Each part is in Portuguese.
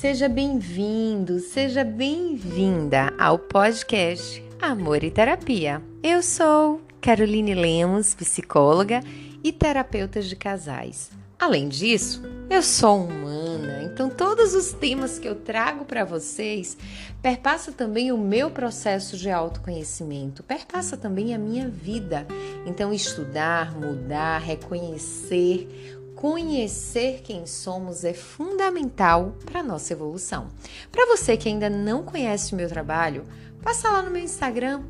Seja bem-vindo, seja bem-vinda ao podcast Amor e Terapia. Eu sou Caroline Lemos, psicóloga e terapeuta de casais. Além disso, eu sou humana, então todos os temas que eu trago para vocês perpassa também o meu processo de autoconhecimento, perpassa também a minha vida. Então estudar, mudar, reconhecer, conhecer quem somos é fundamental para a nossa evolução. Para você que ainda não conhece o meu trabalho, passa lá no meu Instagram,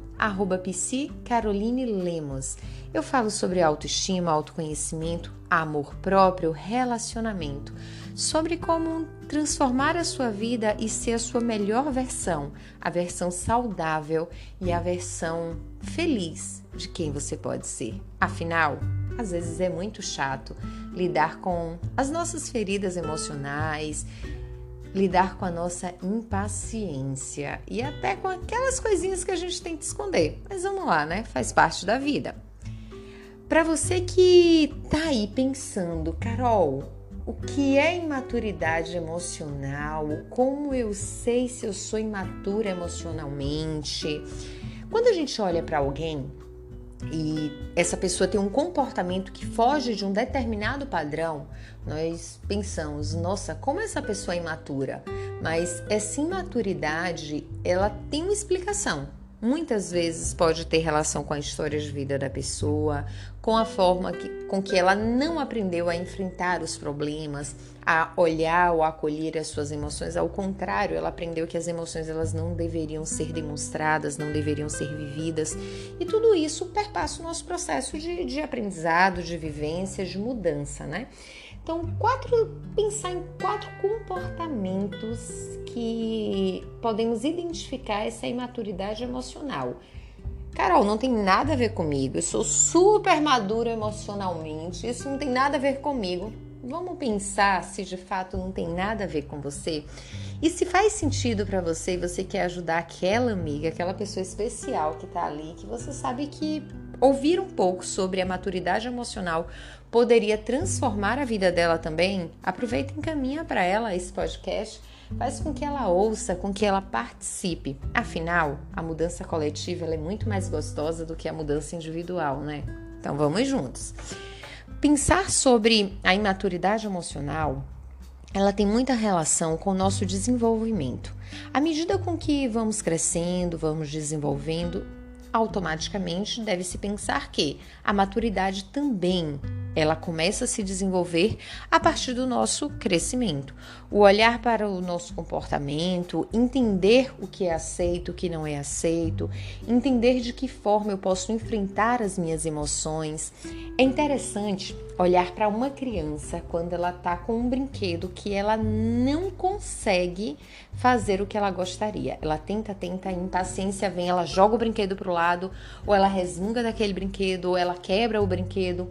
@psicarolinelemos. Eu falo sobre autoestima, autoconhecimento, amor próprio, relacionamento, sobre como transformar a sua vida e ser a sua melhor versão, a versão saudável e a versão feliz de quem você pode ser. Afinal, às vezes é muito chato lidar com as nossas feridas emocionais, lidar com a nossa impaciência e até com aquelas coisinhas que a gente tem que esconder. Mas vamos lá, né? Faz parte da vida. Para você que tá aí pensando, Carol, o que é imaturidade emocional? Como eu sei se eu sou imatura emocionalmente? Quando a gente olha para alguém e essa pessoa tem um comportamento que foge de um determinado padrão, nós pensamos, nossa, como essa pessoa é imatura? Mas essa imaturidade, ela tem uma explicação. Muitas vezes pode ter relação com a história de vida da pessoa, com a forma com que ela não aprendeu a enfrentar os problemas, a olhar ou acolher as suas emoções. Ao contrário, ela aprendeu que as emoções elas não deveriam ser demonstradas, não deveriam ser vividas. E tudo isso perpassa o nosso processo de aprendizado, de vivência, de mudança, né? Então, pensar em 4 comportamentos que podemos identificar essa imaturidade emocional. Carol, não tem nada a ver comigo, eu sou super madura emocionalmente, isso não tem nada a ver comigo. Vamos pensar se de fato não tem nada a ver com você? E se faz sentido para você e você quer ajudar aquela amiga, aquela pessoa especial que está ali, que você sabe que ouvir um pouco sobre a maturidade emocional poderia transformar a vida dela também, aproveita e encaminha para ela esse podcast, faz com que ela ouça, com que ela participe. Afinal, a mudança coletiva ela é muito mais gostosa do que a mudança individual, né? Então vamos juntos. Pensar sobre a imaturidade emocional, ela tem muita relação com o nosso desenvolvimento. À medida com que vamos crescendo, vamos desenvolvendo, automaticamente deve-se pensar que a maturidade também ela começa a se desenvolver a partir do nosso crescimento. O olhar para o nosso comportamento, entender o que é aceito, o que não é aceito, entender de que forma eu posso enfrentar as minhas emoções. É interessante olhar para uma criança quando ela está com um brinquedo que ela não consegue fazer o que ela gostaria. Ela tenta, a impaciência vem, ela joga o brinquedo para o lado, ou ela resmunga daquele brinquedo, ou ela quebra o brinquedo.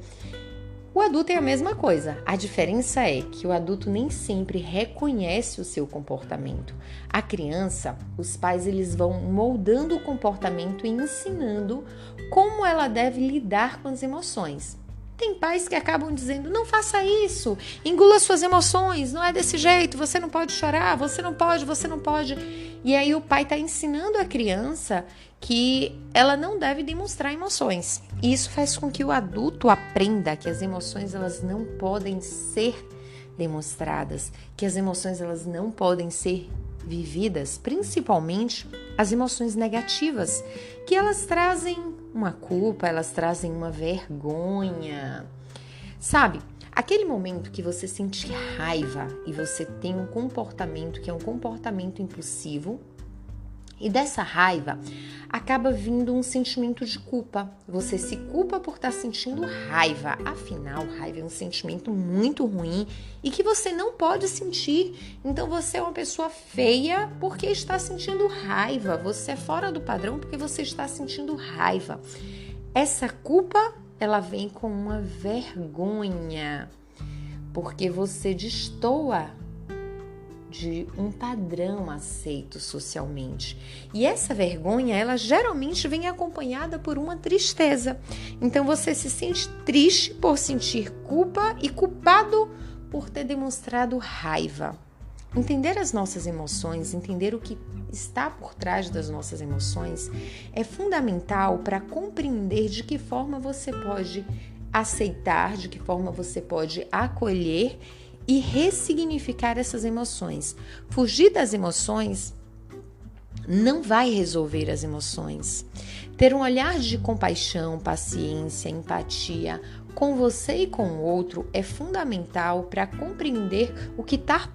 O adulto é a mesma coisa. A diferença é que o adulto nem sempre reconhece o seu comportamento. A criança, os pais eles vão moldando o comportamento e ensinando como ela deve lidar com as emoções. Tem pais que acabam dizendo, não faça isso, engula suas emoções, não é desse jeito, você não pode chorar, você não pode. E aí o pai está ensinando a criança que ela não deve demonstrar emoções. E isso faz com que o adulto aprenda que as emoções elas não podem ser demonstradas, que as emoções elas não podem ser vividas, principalmente as emoções negativas, que elas trazem uma culpa, elas trazem uma vergonha. Sabe, aquele momento que você sente raiva e você tem um comportamento que é um comportamento impulsivo, e dessa raiva acaba vindo um sentimento de culpa. Você se culpa por estar sentindo raiva. Afinal, raiva é um sentimento muito ruim e que você não pode sentir. Então você é uma pessoa feia porque está sentindo raiva. Você é fora do padrão porque você está sentindo raiva. Essa culpa, ela vem com uma vergonha, porque você destoa de um padrão aceito socialmente. E essa vergonha, ela geralmente vem acompanhada por uma tristeza. Então você se sente triste por sentir culpa e culpado por ter demonstrado raiva. Entender as nossas emoções, entender o que está por trás das nossas emoções é fundamental para compreender de que forma você pode aceitar, de que forma você pode acolher e ressignificar essas emoções. Fugir das emoções não vai resolver as emoções. Ter um olhar de compaixão, paciência, empatia com você e com o outro é fundamental para compreender o que está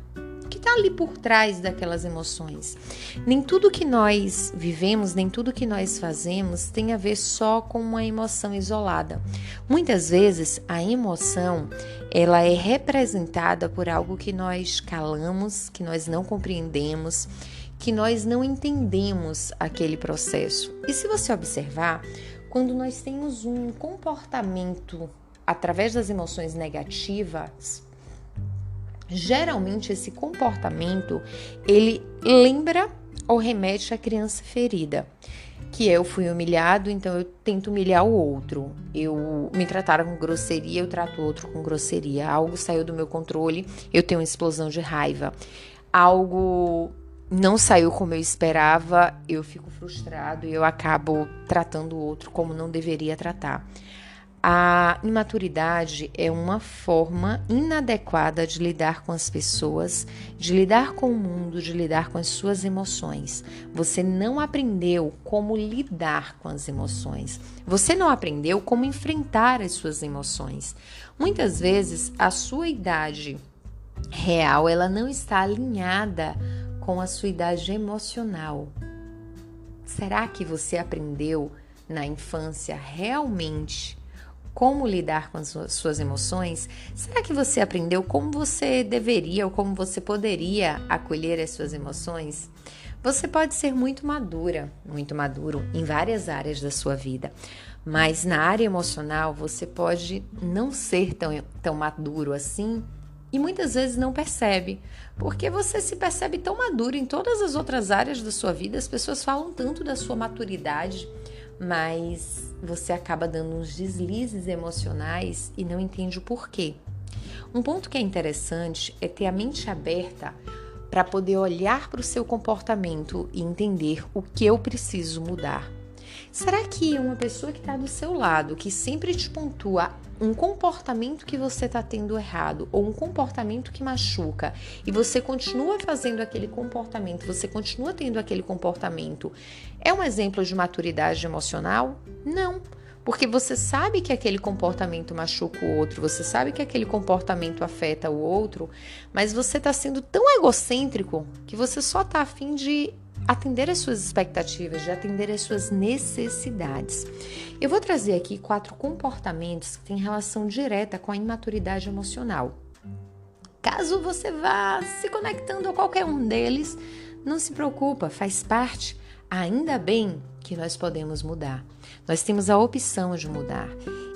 ali por trás daquelas emoções. Nem tudo que nós vivemos, nem tudo que nós fazemos tem a ver só com uma emoção isolada. Muitas vezes a emoção ela é representada por algo que nós calamos, que nós não compreendemos, que nós não entendemos aquele processo. E se você observar, quando nós temos um comportamento através das emoções negativas, geralmente esse comportamento ele lembra ou remete à criança ferida, que eu fui humilhado, então eu tento humilhar o outro. Eu me trataram com grosseria, eu trato o outro com grosseria. Algo saiu do meu controle, eu tenho uma explosão de raiva. Algo não saiu como eu esperava, eu fico frustrado e eu acabo tratando o outro como não deveria tratar. A imaturidade é uma forma inadequada de lidar com as pessoas, de lidar com o mundo, de lidar com as suas emoções. Você não aprendeu como lidar com as emoções. Você não aprendeu como enfrentar as suas emoções. Muitas vezes, a sua idade real, ela não está alinhada com a sua idade emocional. Será que você aprendeu na infância realmente como lidar com as suas emoções? Será que você aprendeu como você deveria ou como você poderia acolher as suas emoções? Você pode ser muito maduro em várias áreas da sua vida, mas na área emocional você pode não ser tão maduro assim e muitas vezes não percebe, porque você se percebe tão maduro em todas as outras áreas da sua vida. As pessoas falam tanto da sua maturidade, mas você acaba dando uns deslizes emocionais e não entende o porquê. Um ponto que é interessante é ter a mente aberta para poder olhar para o seu comportamento e entender o que eu preciso mudar. Será que uma pessoa que está do seu lado, que sempre te pontua um comportamento que você está tendo errado ou um comportamento que machuca e você continua fazendo aquele comportamento, você continua tendo aquele comportamento, é um exemplo de maturidade emocional? Não, porque você sabe que aquele comportamento machuca o outro, você sabe que aquele comportamento afeta o outro, mas você está sendo tão egocêntrico que você só está a fim de atender as suas expectativas, de atender as suas necessidades. Eu vou trazer aqui 4 comportamentos que têm relação direta com a imaturidade emocional. Caso você vá se conectando a qualquer um deles, não se preocupa, faz parte. Ainda bem que nós podemos mudar. Nós temos a opção de mudar.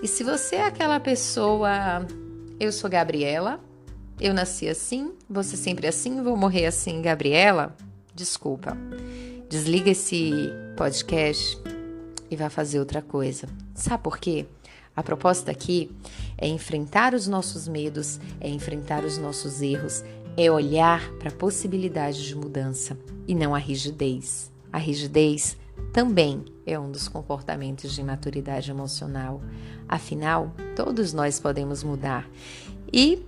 E se você é aquela pessoa, eu sou Gabriela, eu nasci assim, vou ser sempre assim, vou morrer assim, Gabriela, desculpa, desliga esse podcast e vai fazer outra coisa. Sabe por quê? A proposta aqui é enfrentar os nossos medos, é enfrentar os nossos erros, é olhar para a possibilidade de mudança e não a rigidez. A rigidez também é um dos comportamentos de imaturidade emocional. Afinal, todos nós podemos mudar. E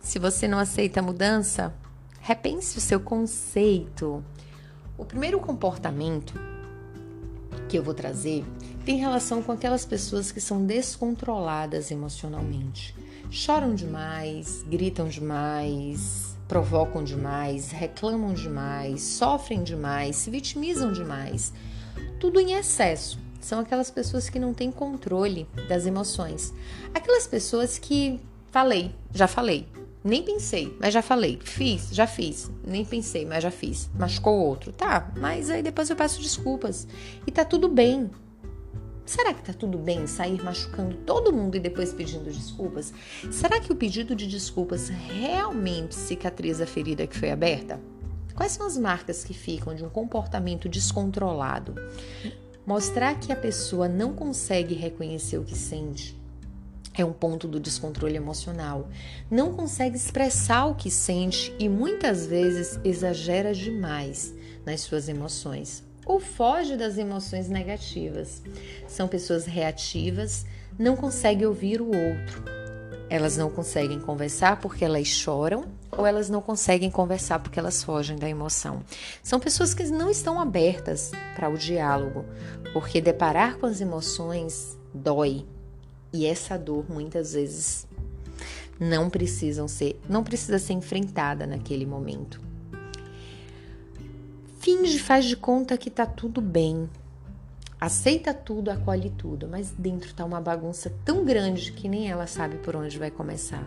se você não aceita a mudança, repense o seu conceito. O primeiro comportamento que eu vou trazer tem relação com aquelas pessoas que são descontroladas emocionalmente. Choram demais, gritam demais, provocam demais, reclamam demais, sofrem demais, se vitimizam demais. Tudo em excesso. São aquelas pessoas que não têm controle das emoções. Aquelas pessoas que já falei. Nem pensei, mas já falei. Já fiz. Nem pensei, mas já fiz. Machucou o outro. Tá, mas aí depois eu peço desculpas. E tá tudo bem. Será que tá tudo bem sair machucando todo mundo e depois pedindo desculpas? Será que o pedido de desculpas realmente cicatriza a ferida que foi aberta? Quais são as marcas que ficam de um comportamento descontrolado? Mostrar que a pessoa não consegue reconhecer o que sente, É um ponto do descontrole emocional. Não consegue expressar o que sente e muitas vezes exagera demais nas suas emoções ou foge das emoções negativas. São pessoas reativas, não conseguem ouvir o outro. Elas não conseguem conversar porque elas choram ou elas não conseguem conversar porque elas fogem da emoção. São pessoas que não estão abertas para o diálogo, porque deparar com as emoções dói. E essa dor, muitas vezes, não precisa ser enfrentada naquele momento. Finge, faz de conta que tá tudo bem. Aceita tudo, acolhe tudo, mas dentro tá uma bagunça tão grande que nem ela sabe por onde vai começar.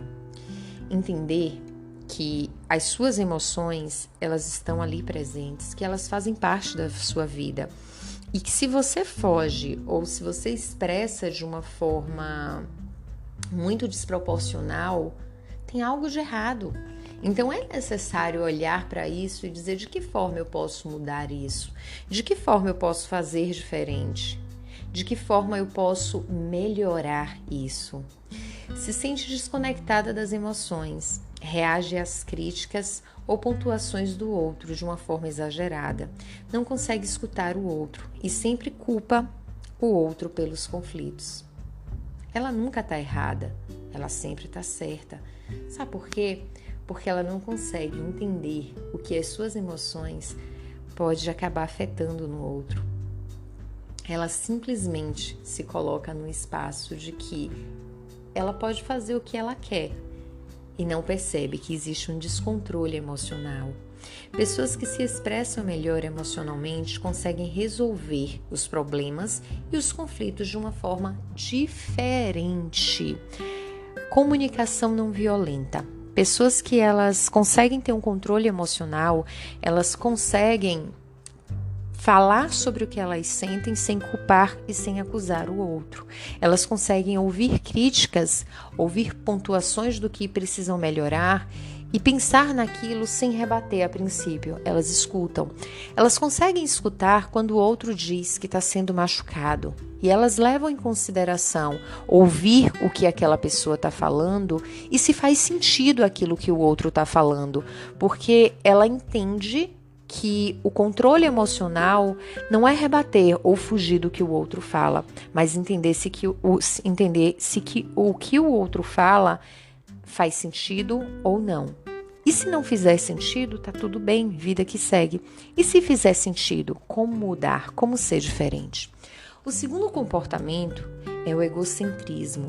Entender que as suas emoções, elas estão ali presentes, que elas fazem parte da sua vida. E que se você foge ou se você expressa de uma forma muito desproporcional, tem algo de errado. Então é necessário olhar para isso e dizer de que forma eu posso mudar isso, de que forma eu posso fazer diferente, de que forma eu posso melhorar isso. Se sente desconectada das emoções, reage às críticas ou pontuações do outro de uma forma exagerada, não consegue escutar o outro e sempre culpa o outro pelos conflitos. Ela nunca está errada, ela sempre está certa. Sabe por quê? Porque ela não consegue entender o que as suas emoções pode acabar afetando no outro. Ela simplesmente se coloca no espaço de que ela pode fazer o que ela quer e não percebe que existe um descontrole emocional. Pessoas que se expressam melhor emocionalmente conseguem resolver os problemas e os conflitos de uma forma diferente. Comunicação não violenta. Pessoas que elas conseguem ter um controle emocional, elas conseguem falar sobre o que elas sentem sem culpar e sem acusar o outro. Elas conseguem ouvir críticas, ouvir pontuações do que precisam melhorar e pensar naquilo sem rebater a princípio. Elas escutam. Elas conseguem escutar quando o outro diz que está sendo machucado. E elas levam em consideração ouvir o que aquela pessoa está falando e se faz sentido aquilo que o outro está falando. Porque ela entende que o controle emocional não é rebater ou fugir do que o outro fala, mas entender se o que o outro fala faz sentido ou não. E se não fizer sentido, tá tudo bem, vida que segue. E se fizer sentido, como mudar, como ser diferente? O segundo comportamento é o egocentrismo.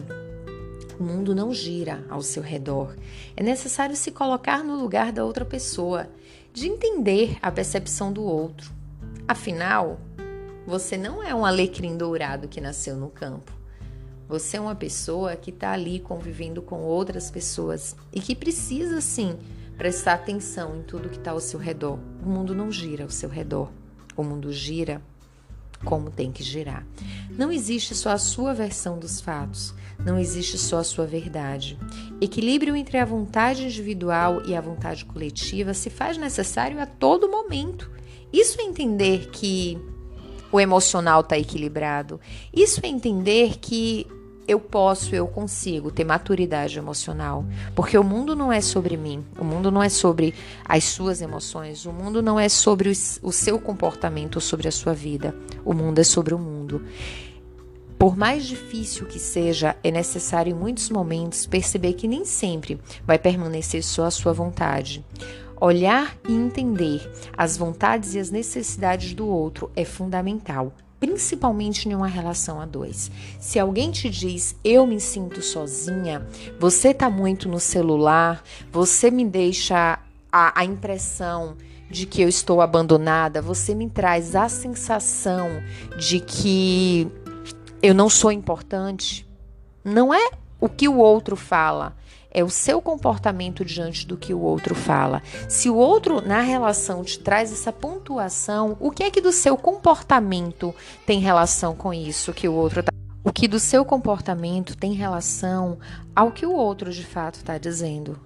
O mundo não gira ao seu redor. É necessário se colocar no lugar da outra pessoa, de entender a percepção do outro. Afinal, você não é um alecrim dourado que nasceu no campo. Você é uma pessoa que está ali convivendo com outras pessoas e que precisa, sim, prestar atenção em tudo que está ao seu redor. O mundo não gira ao seu redor. O mundo gira como tem que girar. Não existe só a sua versão dos fatos, não existe só a sua verdade. Equilíbrio entre a vontade individual e a vontade coletiva se faz necessário a todo momento. Isso é entender que o emocional está equilibrado. Isso é entender que eu consigo ter maturidade emocional, porque o mundo não é sobre mim, o mundo não é sobre as suas emoções, o mundo não é sobre o seu comportamento ou sobre a sua vida, o mundo é sobre o mundo. Por mais difícil que seja, é necessário em muitos momentos perceber que nem sempre vai permanecer só a sua vontade. Olhar e entender as vontades e as necessidades do outro é fundamental, principalmente em uma relação a dois. Se alguém te diz, eu me sinto sozinha, você tá muito no celular, você me deixa a impressão de que eu estou abandonada, você me traz a sensação de que eu não sou importante, não é o que o outro fala, é o seu comportamento diante do que o outro fala. Se o outro na relação te traz essa pontuação, o que é que do seu comportamento tem relação com isso que o outro tá? O que do seu comportamento tem relação ao que o outro de fato está dizendo?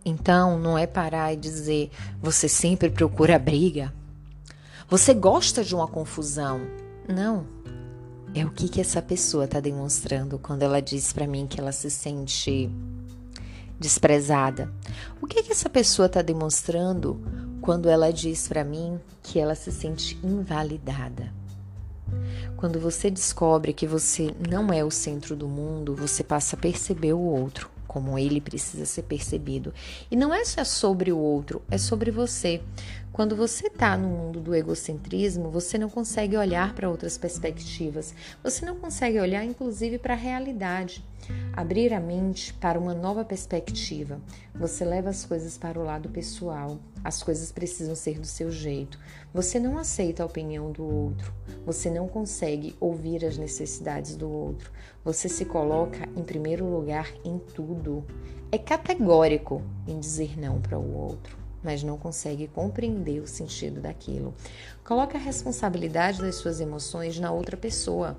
Então, não é parar e dizer, você sempre procura briga. Você gosta de uma confusão. Não. é o que essa pessoa está demonstrando quando ela diz para mim que ela se sente desprezada. O que essa pessoa está demonstrando quando ela diz para mim que ela se sente invalidada? Quando você descobre que você não é o centro do mundo, você passa a perceber o outro como ele precisa ser percebido. E não é só sobre o outro, é sobre você. Quando você está no mundo do egocentrismo, você não consegue olhar para outras perspectivas. Você não consegue olhar, inclusive, para a realidade. Abrir a mente para uma nova perspectiva. Você leva as coisas para o lado pessoal. As coisas precisam ser do seu jeito. Você não aceita a opinião do outro. Você não consegue ouvir as necessidades do outro. Você se coloca em primeiro lugar em tudo. É categórico em dizer não para o outro, mas não consegue compreender o sentido daquilo. Coloca a responsabilidade das suas emoções na outra pessoa.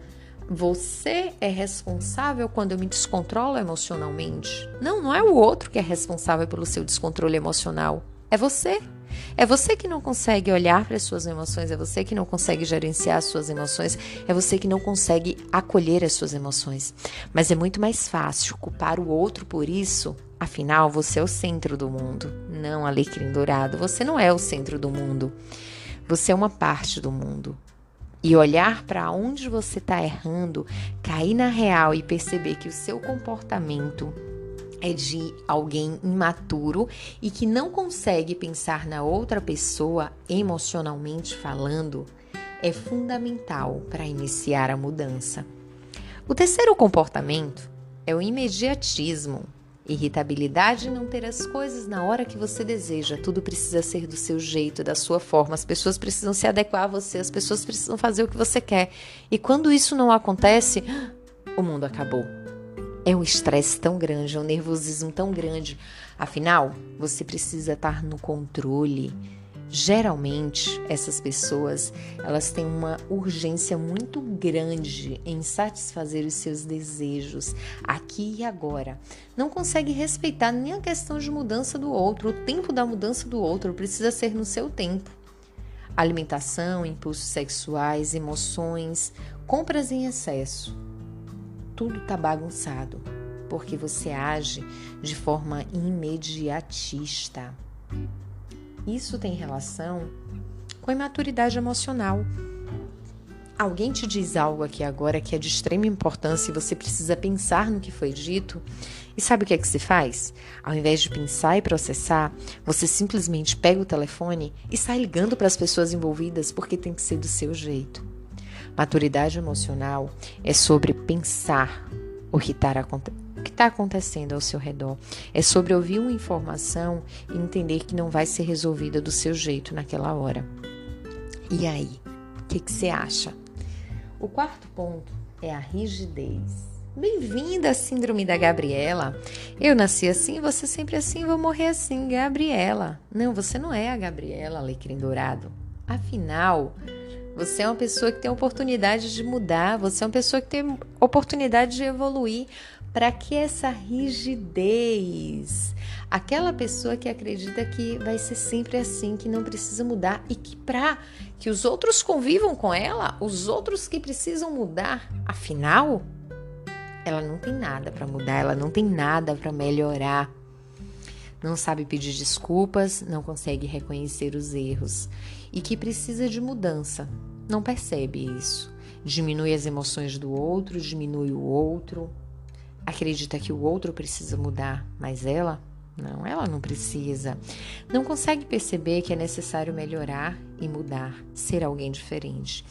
Você é responsável quando eu me descontrolo emocionalmente? Não é o outro que é responsável pelo seu descontrole emocional. É você. É você que não consegue olhar para as suas emoções, é você que não consegue gerenciar as suas emoções, é você que não consegue acolher as suas emoções. Mas é muito mais fácil culpar o outro por isso. Afinal, você é o centro do mundo, não alecrim dourado. Você não é o centro do mundo. Você é uma parte do mundo. E olhar para onde você está errando, cair na real e perceber que o seu comportamento é de alguém imaturo e que não consegue pensar na outra pessoa emocionalmente falando, é fundamental para iniciar a mudança. O terceiro comportamento é o imediatismo. Irritabilidade, não ter as coisas na hora que você deseja. Tudo precisa ser do seu jeito, da sua forma. As pessoas precisam se adequar a você, as pessoas precisam fazer o que você quer. E quando isso não acontece, o mundo acabou. É um estresse tão grande, é um nervosismo tão grande. Afinal, você precisa estar no controle. Geralmente, essas pessoas, elas têm uma urgência muito grande em satisfazer os seus desejos aqui e agora. Não consegue respeitar nem a questão de mudança do outro. O tempo da mudança do outro precisa ser no seu tempo. Alimentação, impulsos sexuais, emoções, compras em excesso. Tudo está bagunçado, porque você age de forma imediatista. Isso tem relação com a imaturidade emocional. Alguém te diz algo aqui agora que é de extrema importância e você precisa pensar no que foi dito. E sabe o que é que se faz? Ao invés de pensar e processar, você simplesmente pega o telefone e sai ligando para as pessoas envolvidas porque tem que ser do seu jeito. Maturidade emocional é sobre pensar o que está acontecendo ao seu redor. É sobre ouvir uma informação e entender que não vai ser resolvida do seu jeito naquela hora. E aí, o que você acha? O quarto ponto é a rigidez. Bem-vinda à síndrome da Gabriela. Eu nasci assim, você sempre assim, vou morrer assim, Gabriela. Não, você não é a Gabriela, alecrim dourado. Afinal, você é uma pessoa que tem oportunidade de mudar, você é uma pessoa que tem oportunidade de evoluir. Para que essa rigidez? Aquela pessoa que acredita que vai ser sempre assim, que não precisa mudar e que para que os outros convivam com ela, os outros que precisam mudar, afinal, ela não tem nada para mudar, ela não tem nada para melhorar. Não sabe pedir desculpas, não consegue reconhecer os erros e que precisa de mudança. Não percebe isso. Diminui as emoções do outro, diminui o outro. Acredita que o outro precisa mudar, mas ela não precisa. Não consegue perceber que é necessário melhorar e mudar, ser alguém diferente.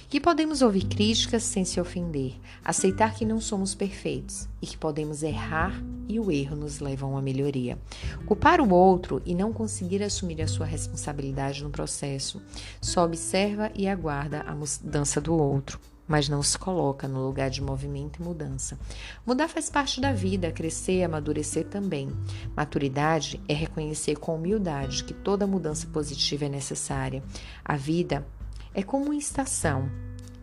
Que podemos ouvir críticas sem se ofender, aceitar que não somos perfeitos e que podemos errar e o erro nos leva a uma melhoria. Culpar o outro e não conseguir assumir a sua responsabilidade no processo, só observa e aguarda a mudança do outro, mas não se coloca no lugar de movimento e mudança. Mudar faz parte da vida, crescer e amadurecer também. Maturidade é reconhecer com humildade que toda mudança positiva é necessária. A vida é como uma estação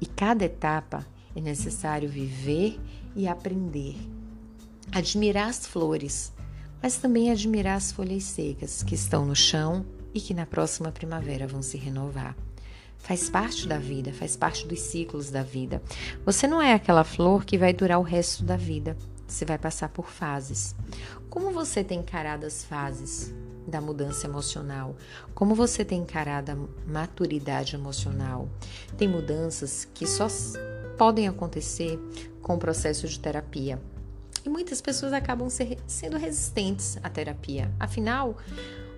e cada etapa é necessário viver e aprender. Admirar as flores, mas também admirar as folhas secas que estão no chão e que na próxima primavera vão se renovar. Faz parte da vida, faz parte dos ciclos da vida. Você não é aquela flor que vai durar o resto da vida. Você vai passar por fases. Como você tem encarado as fases da mudança emocional? Como você tem encarado a maturidade emocional? Tem mudanças que só podem acontecer com o processo de terapia. E muitas pessoas acabam sendo resistentes à terapia. Afinal,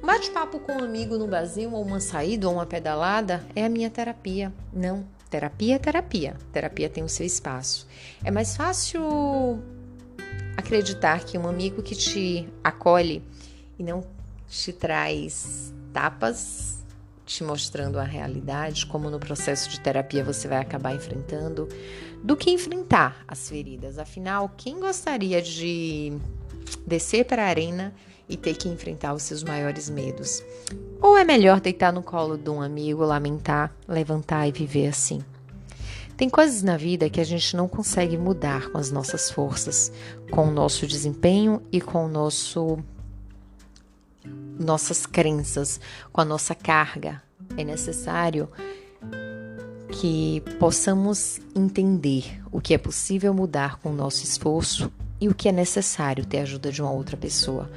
um bate-papo com um amigo no barzinho, ou uma saída, ou uma pedalada, é a minha terapia. Não, terapia é terapia. Terapia tem o seu espaço. É mais fácil acreditar que um amigo que te acolhe e não te traz tapas, te mostrando a realidade, como no processo de terapia você vai acabar enfrentando, do que enfrentar as feridas. Afinal, quem gostaria de descer para a arena e ter que enfrentar os seus maiores medos? Ou é melhor deitar no colo de um amigo, lamentar, levantar e viver assim? Tem coisas na vida que a gente não consegue mudar com as nossas forças, com o nosso desempenho e com nossas crenças, com a nossa carga. É necessário que possamos entender o que é possível mudar com o nosso esforço e o que é necessário ter a ajuda de uma outra pessoa.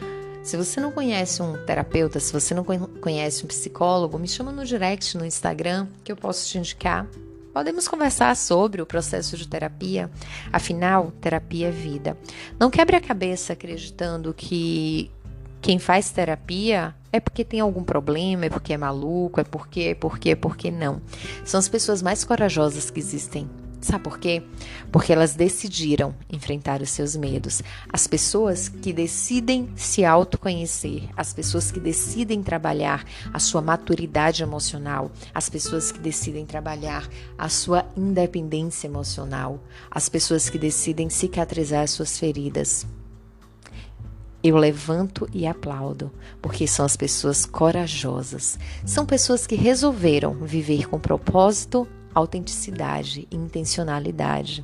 Se você não conhece um terapeuta, se você não conhece um psicólogo, me chama no direct no Instagram que eu posso te indicar. Podemos conversar sobre o processo de terapia. Afinal, terapia é vida. Não quebre a cabeça acreditando que quem faz terapia é porque tem algum problema, é porque é maluco, é porque não. São as pessoas mais corajosas que existem. Sabe por quê? Porque elas decidiram enfrentar os seus medos. As pessoas que decidem se autoconhecer, as pessoas que decidem trabalhar a sua maturidade emocional, as pessoas que decidem trabalhar a sua independência emocional, as pessoas que decidem cicatrizar as suas feridas. Eu levanto e aplaudo, porque são as pessoas corajosas. São pessoas que resolveram viver com propósito, autenticidade e intencionalidade.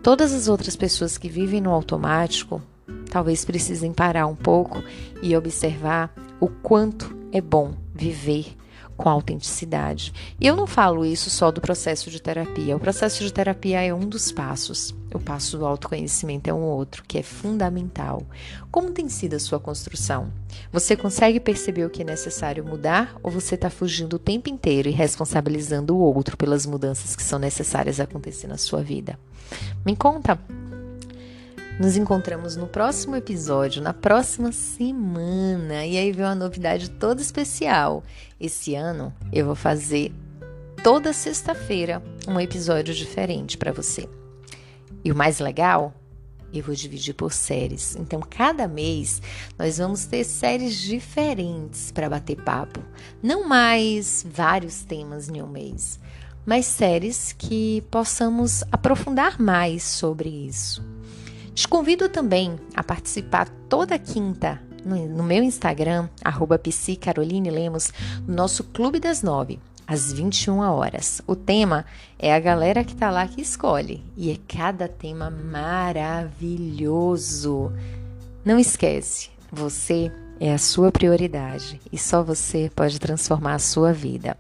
Todas as outras pessoas que vivem no automático, talvez precisem parar um pouco e observar o quanto é bom viver com autenticidade. E eu não falo isso só do processo de terapia. O processo de terapia é um dos passos. O passo do autoconhecimento é um outro, que é fundamental. Como tem sido a sua construção? Você consegue perceber o que é necessário mudar ou você está fugindo o tempo inteiro e responsabilizando o outro pelas mudanças que são necessárias acontecer na sua vida? Me conta! Nos encontramos no próximo episódio, na próxima semana. E aí vem uma novidade toda especial. Esse ano eu vou fazer toda sexta-feira um episódio diferente para você. E o mais legal, eu vou dividir por séries. Então, cada mês nós vamos ter séries diferentes para bater papo. Não mais vários temas em um mês, mas séries que possamos aprofundar mais sobre isso. Te convido também a participar toda quinta no meu Instagram, @psicarolinelemos, no nosso Clube das 9, às 21 horas. O tema é a galera que tá lá que escolhe e é cada tema maravilhoso. Não esquece, você é a sua prioridade e só você pode transformar a sua vida.